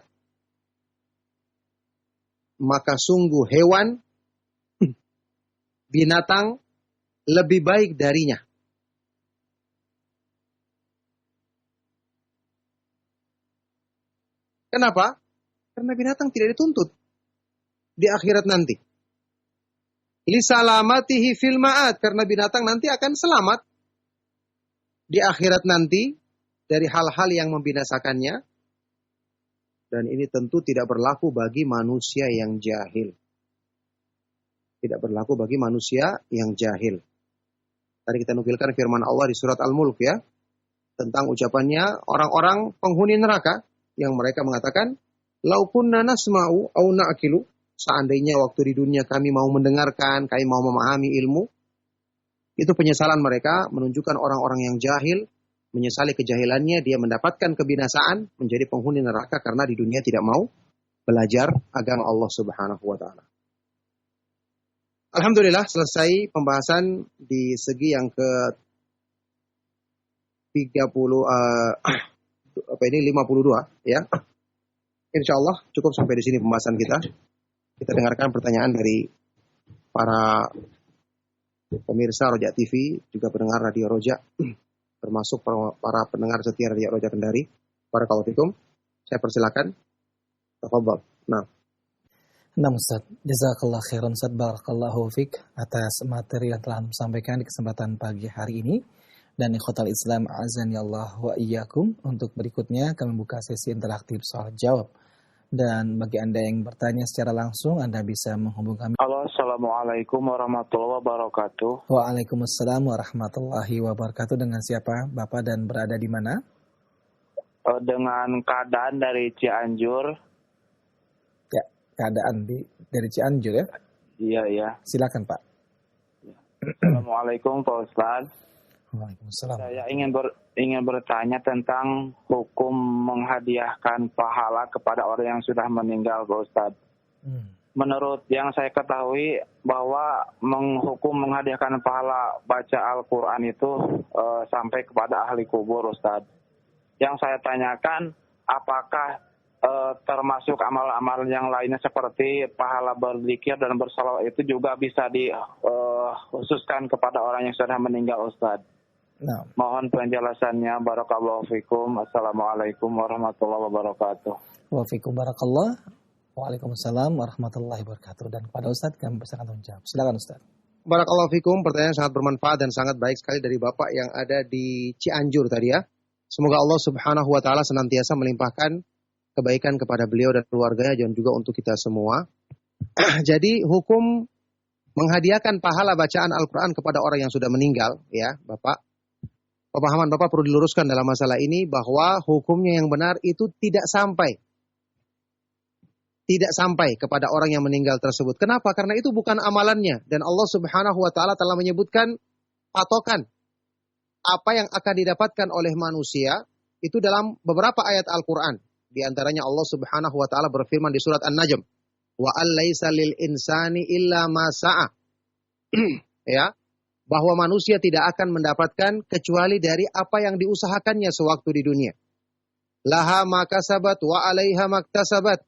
maka sungguh hewan, binatang lebih baik darinya. Kenapa? Karena binatang tidak dituntut di akhirat nanti. Li salamatihi fil ma'ad, karena binatang nanti akan selamat di akhirat nanti dari hal-hal yang membinasakannya. Dan ini tentu tidak berlaku bagi manusia yang jahil. Tidak berlaku bagi manusia yang jahil. Tadi kita nukilkan firman Allah di surat Al-Mulk, ya, tentang ucapannya orang-orang penghuni neraka yang mereka mengatakan, "Lau kunna nasma'u au na'kilu." Seandainya waktu di dunia kami mau mendengarkan, kami mau memahami ilmu. Itu penyesalan mereka, menunjukkan orang-orang yang jahil, menyesali kejahilannya, dia mendapatkan kebinasaan, menjadi penghuni neraka karena di dunia tidak mau belajar agama Allah Subhanahu wa taala. Alhamdulillah selesai pembahasan di segi yang ke 30 52 ya. Insyaallah cukup sampai di sini pembahasan kita. Kita dengarkan pertanyaan dari para pemirsa Roja TV, juga pendengar Radio Roja, termasuk para pendengar setia Radio Roja Kendari. Barakallahu fikum. Saya persilakan. Tafadhol. Nah Ustaz, jazakallah khairan Ustaz, barakallahu fik atas materi yang telah disampaikan di kesempatan pagi hari ini. Dan ikhwatal Islam azani Allah wa iyyakum, untuk berikutnya kami buka sesi interaktif soal jawab. Dan bagi Anda yang bertanya secara langsung, Anda bisa menghubungi kami. Halo, assalamualaikum warahmatullahi wabarakatuh. Waalaikumsalam warahmatullahi wabarakatuh. Dengan siapa Bapak dan berada di mana? Dengan keadaan dari Cianjur. Ya, keadaan dari Cianjur ya? Iya. Silakan Pak. Assalamualaikum Pak Ustaz. Waalaikumsalam. Saya ingin bertanya tentang hukum menghadiahkan pahala kepada orang yang sudah meninggal, Pak Ustaz. Menurut yang saya ketahui bahwa hukum menghadiahkan pahala baca Al-Quran itu sampai kepada ahli kubur, Ustaz. Yang saya tanyakan, apakah termasuk amal-amal yang lainnya seperti pahala berzikir dan bersalawat itu juga bisa dikhususkan kepada orang yang sudah meninggal, Ustaz? Nah. Mohon penjelasannya. Barakallahu fikum. Assalamualaikum warahmatullahi wabarakatuh. Wafikum barakallah. Waalaikumsalam warahmatullahi wabarakatuh. Dan kepada Ustaz kami persilakan menjawab. Silakan Ustaz. Barakallahu fikum. Pertanyaan sangat bermanfaat dan sangat baik sekali dari Bapak yang ada di Cianjur tadi ya. Semoga Allah Subhanahu wa taala senantiasa melimpahkan kebaikan kepada beliau dan keluarganya dan juga untuk kita semua. Jadi hukum menghadiahkan pahala bacaan Al-Quran kepada orang yang sudah meninggal ya Bapak. Pemahaman Bapak perlu diluruskan dalam masalah ini bahwa hukumnya yang benar itu tidak sampai kepada orang yang meninggal tersebut. Kenapa? Karena itu bukan amalannya. Dan Allah Subhanahu wa taala telah menyebutkan patokan apa yang akan didapatkan oleh manusia itu dalam beberapa ayat Al-Quran. Di antaranya Allah Subhanahu wa taala berfirman di surat An-Najm, wa allaisa lil insani illa ma sa'a. Ya, bahwa manusia tidak akan mendapatkan kecuali dari apa yang diusahakannya sewaktu di dunia. Laha ma kasabat wa 'alaiha maktasabat.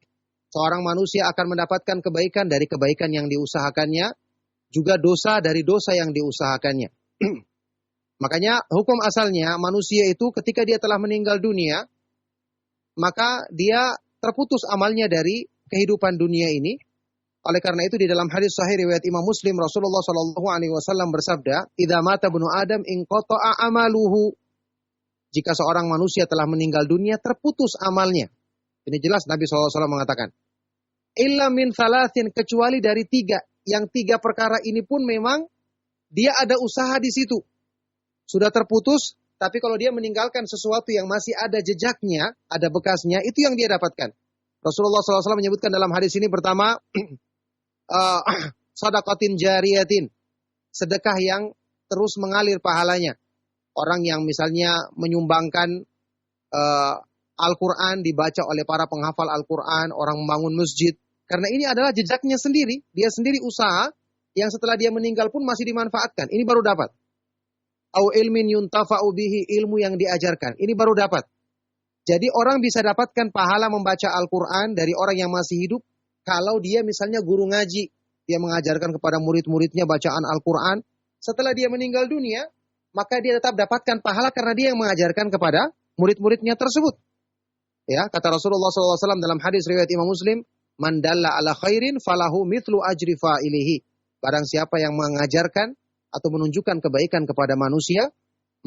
Seorang manusia akan mendapatkan kebaikan dari kebaikan yang diusahakannya, juga dosa dari dosa yang diusahakannya. Makanya hukum asalnya manusia itu ketika dia telah meninggal dunia, maka dia terputus amalnya dari kehidupan dunia ini. Oleh karena itu di dalam hadis sahih riwayat Imam Muslim, Rasulullah Shallallahu Alaihi Wasallam bersabda, "Idza mata ibnu Adam inqata'a amaluhu." Jika seorang manusia telah meninggal dunia, terputus amalnya. Ini jelas Nabi SAW mengatakan, "Illa min thalathin," kecuali dari 3. Yang 3 perkara ini pun memang dia ada usaha di situ. Sudah terputus, tapi kalau dia meninggalkan sesuatu yang masih ada jejaknya, ada bekasnya, itu yang dia dapatkan. Rasulullah SAW menyebutkan dalam hadis ini pertama, sadaqatin jariyatin, sedekah yang terus mengalir pahalanya. Orang yang misalnya menyumbangkan Al-Quran dibaca oleh para penghafal Al-Quran, orang membangun masjid. Karena ini adalah jejaknya sendiri, dia sendiri usaha yang setelah dia meninggal pun masih dimanfaatkan. Ini baru dapat. Au ilmin yuntafa'u bihi, ilmu yang diajarkan. Ini baru dapat. Jadi orang bisa dapatkan pahala membaca Al-Quran dari orang yang masih hidup. Kalau dia misalnya guru ngaji, dia mengajarkan kepada murid-muridnya bacaan Al-Quran. Setelah dia meninggal dunia, maka dia tetap dapatkan pahala karena dia yang mengajarkan kepada murid-muridnya tersebut. Ya, kata Rasulullah SAW dalam hadis riwayat Imam Muslim, "Man dalla ala khairin falahu mithlu ajri fa'ilihi." Barang siapa yang mengajarkan atau menunjukkan kebaikan kepada manusia,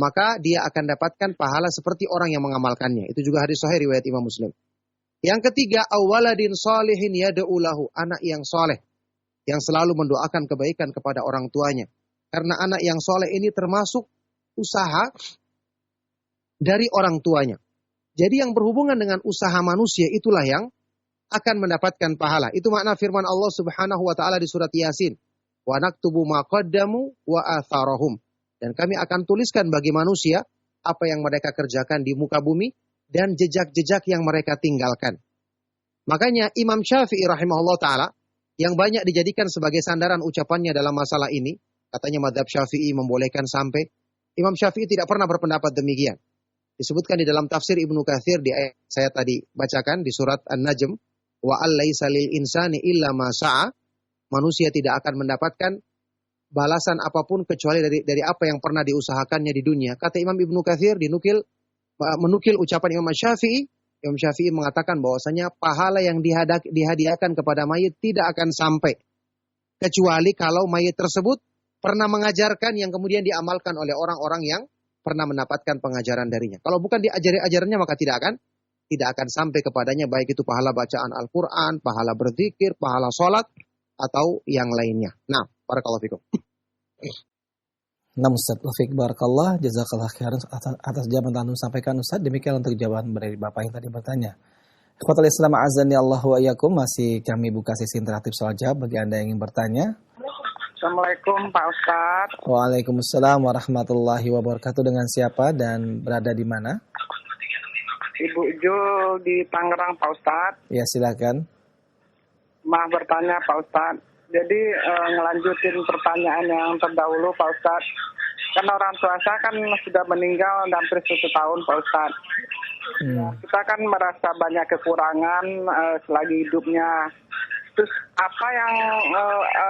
maka dia akan dapatkan pahala seperti orang yang mengamalkannya. Itu juga hadis sahih riwayat Imam Muslim. Yang ketiga, awaladin salihin yad'u lahu, anak yang soleh, yang selalu mendoakan kebaikan kepada orang tuanya. Karena anak yang soleh ini termasuk usaha dari orang tuanya. Jadi yang berhubungan dengan usaha manusia itulah yang akan mendapatkan pahala. Itu makna firman Allah Subhanahu wa taala di surat Yasin. Wa naktubu ma qaddamu wa atharahum. Dan kami akan tuliskan bagi manusia apa yang mereka kerjakan di muka bumi dan jejak-jejak yang mereka tinggalkan. Makanya Imam Syafi'i rahimahullah ta'ala, yang banyak dijadikan sebagai sandaran ucapannya dalam masalah ini, katanya mazhab Syafi'i membolehkan sampai, Imam Syafi'i tidak pernah berpendapat demikian. Disebutkan di dalam tafsir Ibnu Katsir di ayat saya tadi bacakan di surat An-Najm, wa allaisa lil insani illa ma sa'a, manusia tidak akan mendapatkan balasan apapun kecuali dari apa yang pernah diusahakannya di dunia. Kata Imam Ibnu Katsir menukil ucapan Imam Syafi'i. Imam Syafi'i mengatakan bahwasanya pahala yang dihadiahkan kepada mayit tidak akan sampai kecuali kalau mayit tersebut pernah mengajarkan yang kemudian diamalkan oleh orang-orang yang pernah mendapatkan pengajaran darinya. Kalau bukan diajari ajarannya maka tidak akan sampai kepadanya, baik itu pahala bacaan Al-Quran, pahala berzikir, pahala sholat, atau yang lainnya. Nah, barakallahu fikum. Nah, Ustaz Taufik Barakallah, jazakallah khairan atas jawaban yang sampaikan Ustaz. Demikian untuk jawaban dari Bapak yang tadi bertanya. Ikhwatul Islam azani Allah wa iyyakum, masih kami buka sesi interaktif soal jawab bagi Anda yang ingin bertanya. Assalamualaikum Pak Ustadz. Waalaikumsalam warahmatullahi wabarakatuh. Dengan siapa dan berada di mana? Ibu Jul di Tangerang Pak Ustadz. Ya, silakan. Maaf bertanya Pak Ustadz. Jadi ngelanjutin pertanyaan yang terdahulu Pak Ustadz. Karena orang tua saya kan sudah meninggal hampir 1 tahun Pak Ustadz. Kita kan merasa banyak kekurangan selagi hidupnya. Terus apa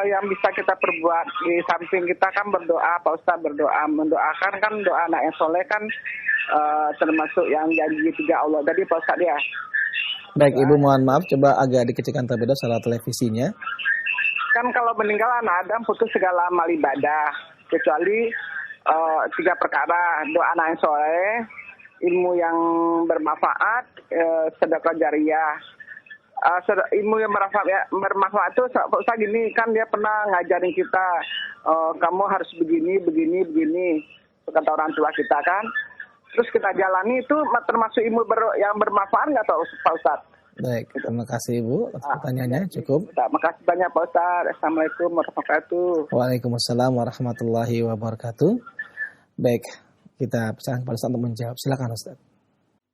yang bisa kita perbuat? Di samping kita kan berdoa Pak Ustadz, mendoakan kan doa anak yang soleh kan termasuk yang janji 3 Allah. Jadi Pak Ustadz ya. Baik Ibu, mohon maaf, coba agak dikecilkan terlebih dahulu salah televisinya. Kan kalau meninggal anak Adam putus segala amal ibadah, kecuali 3 perkara: doa anak yang soleh, ilmu yang bermanfaat, sedekah jariyah. Ilmu yang bermanfaat itu Ustaz gini, kan dia pernah ngajarin kita, kamu harus begini, kata orang tua kita kan. Terus kita jalani itu termasuk ilmu yang bermanfaat nggak tahu Pak Ustaz? Baik, terima kasih Ibu atas pertanyaannya. Cukup. Terima kasih banyak Pak Ustaz. Assalamualaikum warahmatullahi wabarakatuh. Waalaikumsalam warahmatullahi wabarakatuh. Baik, kita persilakan kepada Ustaz untuk menjawab. Silakan Ustaz.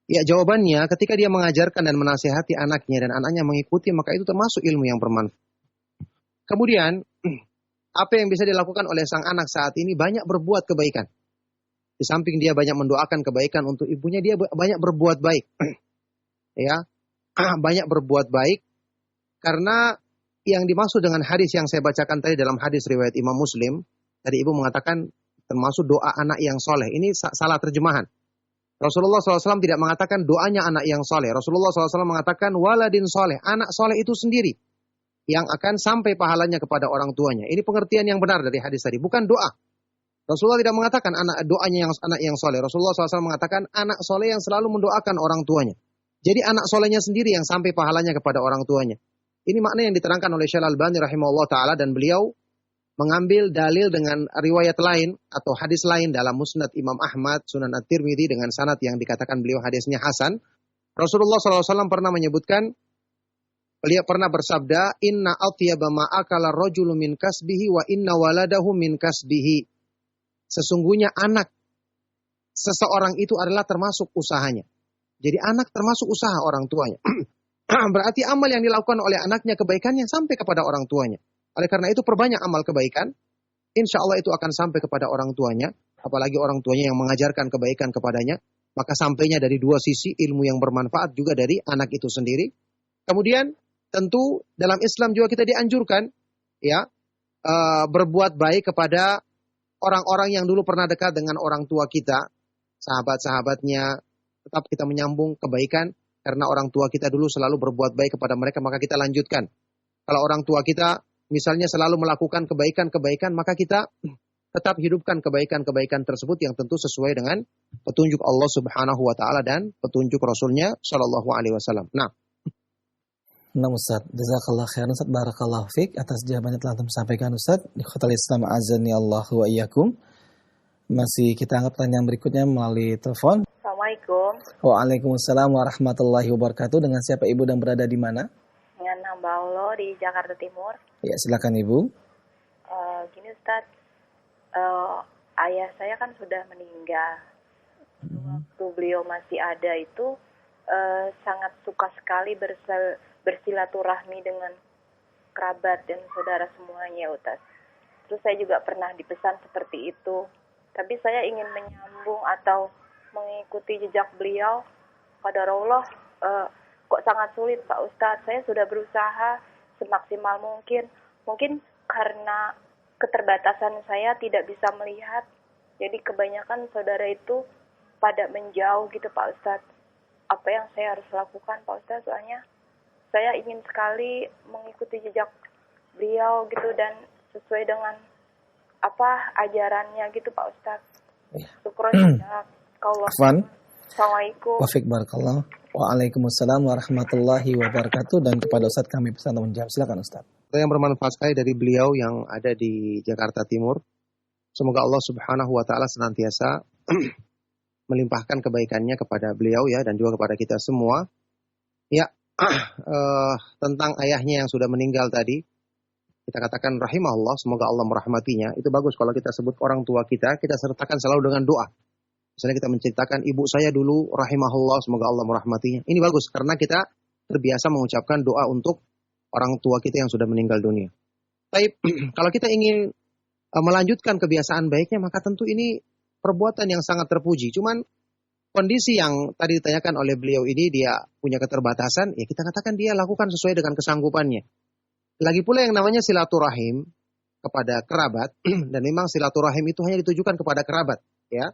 Ya, jawabannya ketika dia mengajarkan dan menasihati anaknya dan anaknya mengikuti, maka itu termasuk ilmu yang bermanfaat. Kemudian, apa yang bisa dilakukan oleh sang anak saat ini? Banyak berbuat kebaikan. Di samping dia banyak mendoakan kebaikan untuk ibunya, dia banyak berbuat baik. Ya, banyak berbuat baik karena yang dimaksud dengan hadis yang saya bacakan tadi dalam hadis riwayat Imam Muslim, tadi ibu mengatakan termasuk doa anak yang soleh. Ini salah terjemahan. Rasulullah SAW tidak mengatakan doanya anak yang soleh. Rasulullah SAW mengatakan waladin soleh. Anak soleh itu sendiri yang akan sampai pahalanya kepada orang tuanya. Ini pengertian yang benar dari hadis tadi, bukan doa. Rasulullah tidak mengatakan doanya yang anak yang soleh. Rasulullah SAW mengatakan anak soleh yang selalu mendoakan orang tuanya. Jadi anak solehnya sendiri yang sampai pahalanya kepada orang tuanya. Ini makna yang diterangkan oleh Syekh Al-Albani rahimahullah ta'ala, dan beliau mengambil dalil dengan riwayat lain atau hadis lain dalam Musnad Imam Ahmad, Sunan At-Tirmidzi dengan sanad yang dikatakan beliau hadisnya hasan. Rasulullah SAW pernah menyebutkan, beliau pernah bersabda, inna atyaba ma akala rajulu min kasbihi wa inna waladahu min kasbihi. Sesungguhnya anak seseorang itu adalah termasuk usahanya. Jadi anak termasuk usaha orang tuanya. Berarti amal yang dilakukan oleh anaknya kebaikannya sampai kepada orang tuanya. Oleh karena itu perbanyak amal kebaikan, insya Allah itu akan sampai kepada orang tuanya. Apalagi orang tuanya yang mengajarkan kebaikan kepadanya. Maka sampainya dari 2 sisi, ilmu yang bermanfaat juga dari anak itu sendiri. Kemudian tentu dalam Islam juga kita dianjurkan ya berbuat baik kepada orang-orang yang dulu pernah dekat dengan orang tua kita, sahabat-sahabatnya. Tetap kita menyambung kebaikan karena orang tua kita dulu selalu berbuat baik kepada mereka, maka kita lanjutkan. Kalau orang tua kita misalnya selalu melakukan kebaikan-kebaikan, maka kita tetap hidupkan kebaikan-kebaikan tersebut yang tentu sesuai dengan petunjuk Allah Subhanahu wa taala dan petunjuk Rasulnya Shallallahu alaihi wasallam. Nah, Ustaz, jazakallah khairan Ustaz, barakallahu fiik atas jawaban yang telah disampaikan Ustaz. Di Ikhwatul Islam azani Allah wa iyyakum. Masih kita anggap pertanyaan berikutnya melalui telepon. Assalamualaikum. Waalaikumsalam warahmatullahi wabarakatuh. Dengan siapa Ibu dan berada di mana? Dengan Hamba Allah di Jakarta Timur. Ya, silakan Ibu. Gini Ustaz, ayah saya kan sudah meninggal. Waktu beliau masih ada itu sangat suka sekali bersilaturahmi dengan kerabat dan saudara semuanya, Ustaz. Terus saya juga pernah dipesan seperti itu. Tapi saya ingin menyambung atau mengikuti jejak beliau. Qadarullah, kok sangat sulit Pak Ustadz. Saya sudah berusaha semaksimal mungkin. Mungkin karena keterbatasan saya tidak bisa melihat. Jadi kebanyakan saudara itu pada menjauh gitu Pak Ustadz. Apa yang saya harus lakukan Pak Ustadz? Soalnya saya ingin sekali mengikuti jejak beliau gitu dan sesuai dengan ajarannya gitu Pak Ustadz. Syukron jazakallah. Assalamualaikum. Wafik barakallah. Waalaikumsalam warahmatullahi wabarakatuh. Dan kepada Ustadz kami pesan untuk menjawab. Silakan Ustadz. Yang bermanfaat sekali dari beliau yang ada di Jakarta Timur. Semoga Allah Subhanahu wa taala senantiasa melimpahkan kebaikannya kepada beliau ya dan juga kepada kita semua. Ya, tentang ayahnya yang sudah meninggal tadi, kita katakan rahimahullah, semoga Allah merahmatinya. Itu bagus kalau kita sebut orang tua kita sertakan selalu dengan doa. Misalnya kita menceritakan ibu saya dulu rahimahullah, semoga Allah merahmatinya. Ini bagus karena kita terbiasa mengucapkan doa untuk orang tua kita yang sudah meninggal dunia. Tapi kalau kita ingin melanjutkan kebiasaan baiknya, maka tentu ini perbuatan yang sangat terpuji. Cuman kondisi yang tadi ditanyakan oleh beliau ini, dia punya keterbatasan, ya kita katakan dia lakukan sesuai dengan kesanggupannya. Lagi pula yang namanya silaturahim kepada kerabat, dan memang silaturahim itu hanya ditujukan kepada kerabat, ya.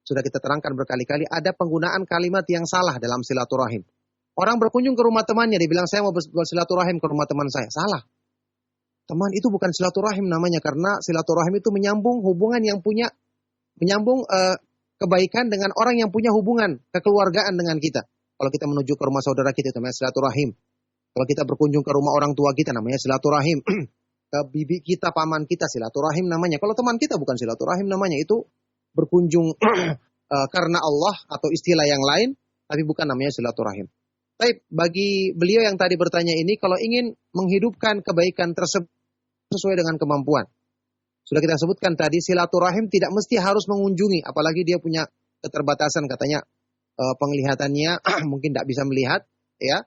Sudah kita terangkan berkali-kali, ada penggunaan kalimat yang salah dalam silaturahim. Orang berkunjung ke rumah temannya, dia bilang saya mau bersilaturahim ke rumah teman saya. Salah. Teman itu bukan silaturahim namanya, karena silaturahim itu menyambung hubungan yang punya, menyambung kebaikan dengan orang yang punya hubungan kekeluargaan dengan kita. Kalau kita menuju ke rumah saudara kita, itu namanya silaturahim. Kalau kita berkunjung ke rumah orang tua kita, namanya silaturahim. Ke bibi kita, paman kita, silaturahim namanya. Kalau teman kita bukan silaturahim namanya, itu berkunjung karena Allah atau istilah yang lain, tapi bukan namanya silaturahim. Tapi bagi beliau yang tadi bertanya ini, kalau ingin menghidupkan kebaikan tersebut sesuai dengan kemampuan. Sudah kita sebutkan tadi, silaturahim tidak mesti harus mengunjungi, apalagi dia punya keterbatasan, katanya penglihatannya mungkin tidak bisa melihat, ya.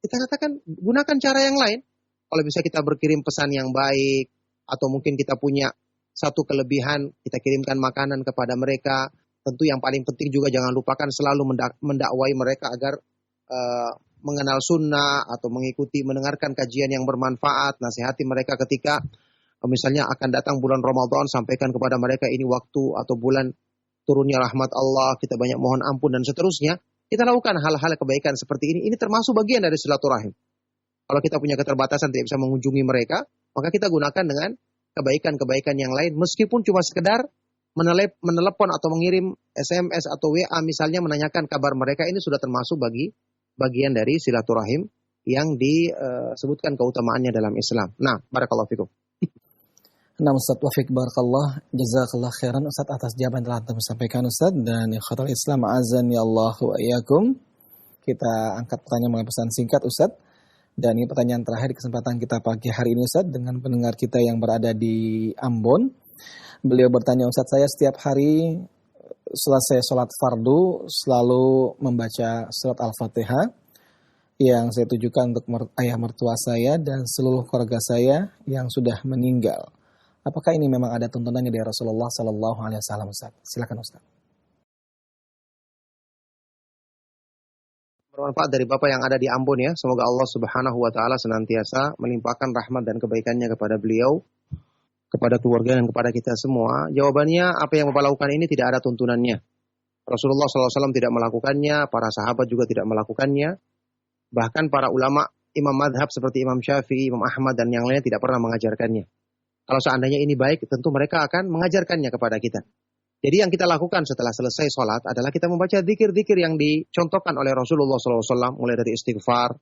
Kita katakan gunakan cara yang lain. Kalau bisa kita berkirim pesan yang baik, atau mungkin kita punya satu kelebihan, kita kirimkan makanan kepada mereka. Tentu yang paling penting juga jangan lupakan selalu mendakwai mereka agar mengenal sunnah atau mengikuti, mendengarkan kajian yang bermanfaat, nasihati mereka ketika misalnya akan datang bulan Ramadan, sampaikan kepada mereka ini waktu atau bulan turunnya rahmat Allah, kita banyak mohon ampun dan seterusnya. Kita lakukan hal-hal kebaikan seperti ini termasuk bagian dari silaturahim. Kalau kita punya keterbatasan tidak bisa mengunjungi mereka, maka kita gunakan dengan kebaikan-kebaikan yang lain, meskipun cuma sekedar menelepon atau mengirim SMS atau WA misalnya menanyakan kabar mereka, ini sudah termasuk bagian dari silaturahim yang disebutkan keutamaannya dalam Islam. Nah, barakallahu fikum. Nah Ustaz Wafik barakallah, jazakallah khairan Ustaz atas jawaban yang telah Anda sampaikan Ustaz. Dan ikhwatal Islam azan ya Allah wa iyyakum. Kita angkat pertanyaan melalui pesan singkat Ustaz. Dan ini pertanyaan terakhir di kesempatan kita pagi hari ini Ustaz, dengan pendengar kita yang berada di Ambon. Beliau bertanya, Ustaz, saya setiap hari selesai sholat fardu selalu membaca surat Al-Fatihah yang saya tujukan untuk ayah mertua saya dan seluruh keluarga saya yang sudah meninggal. Apakah ini memang ada tuntunannya dari Rasulullah Sallallahu Alaihi Wasallam, Ustaz? Silakan Ustaz. Bermanfaat dari Bapak yang ada di Ambon ya. Semoga Allah Subhanahu wa taala senantiasa melimpahkan rahmat dan kebaikannya kepada beliau, kepada keluarga dan kepada kita semua. Jawabannya, apa yang Bapak lakukan ini tidak ada tuntunannya. Rasulullah SAW tidak melakukannya, para sahabat juga tidak melakukannya. Bahkan para ulama imam madhab seperti Imam Syafi'i, Imam Ahmad dan yang lainnya tidak pernah mengajarkannya. Kalau seandainya ini baik, tentu mereka akan mengajarkannya kepada kita. Jadi yang kita lakukan setelah selesai sholat adalah kita membaca zikir-zikir yang dicontohkan oleh Rasulullah SAW, mulai dari istighfar,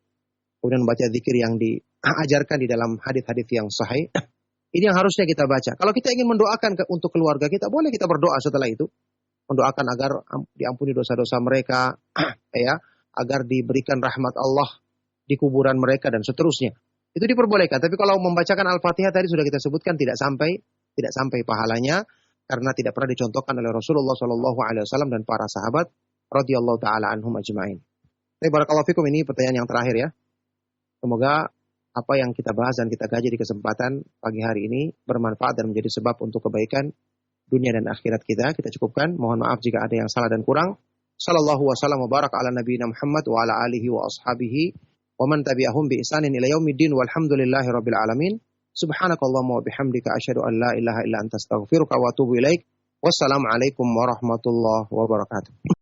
kemudian membaca zikir yang diajarkan di dalam hadis-hadis yang sahih. Ini yang harusnya kita baca. Kalau kita ingin mendoakan untuk keluarga kita, boleh kita berdoa setelah itu. Mendoakan agar diampuni dosa-dosa mereka, ya, agar diberikan rahmat Allah di kuburan mereka dan seterusnya. Itu diperbolehkan. Tapi kalau membacakan Al-Fatihah tadi sudah kita sebutkan tidak sampai pahalanya karena tidak pernah dicontohkan oleh Rasulullah SAW dan para sahabat radhiyallahu taala anhum ajma'in. Barakallahu fikum, ini pertanyaan yang terakhir ya. Semoga apa yang kita bahas dan kita kaji di kesempatan pagi hari ini bermanfaat dan menjadi sebab untuk kebaikan dunia dan akhirat kita. Kita cukupkan. Mohon maaf jika ada yang salah dan kurang. Sallallahu wasallam wa barak ala nabiyina Muhammad wa ala alihi wa ashabihi wa man tabi'ahum bi ihsanin ila yaumiddin walhamdulillahi rabbil alamin. Subhanakallahumma wa bihamdika asyhadu an la ilaha illa anta astaghfiruka wa atubu ilaik. Wassalamualaikum warahmatullahi wabarakatuh.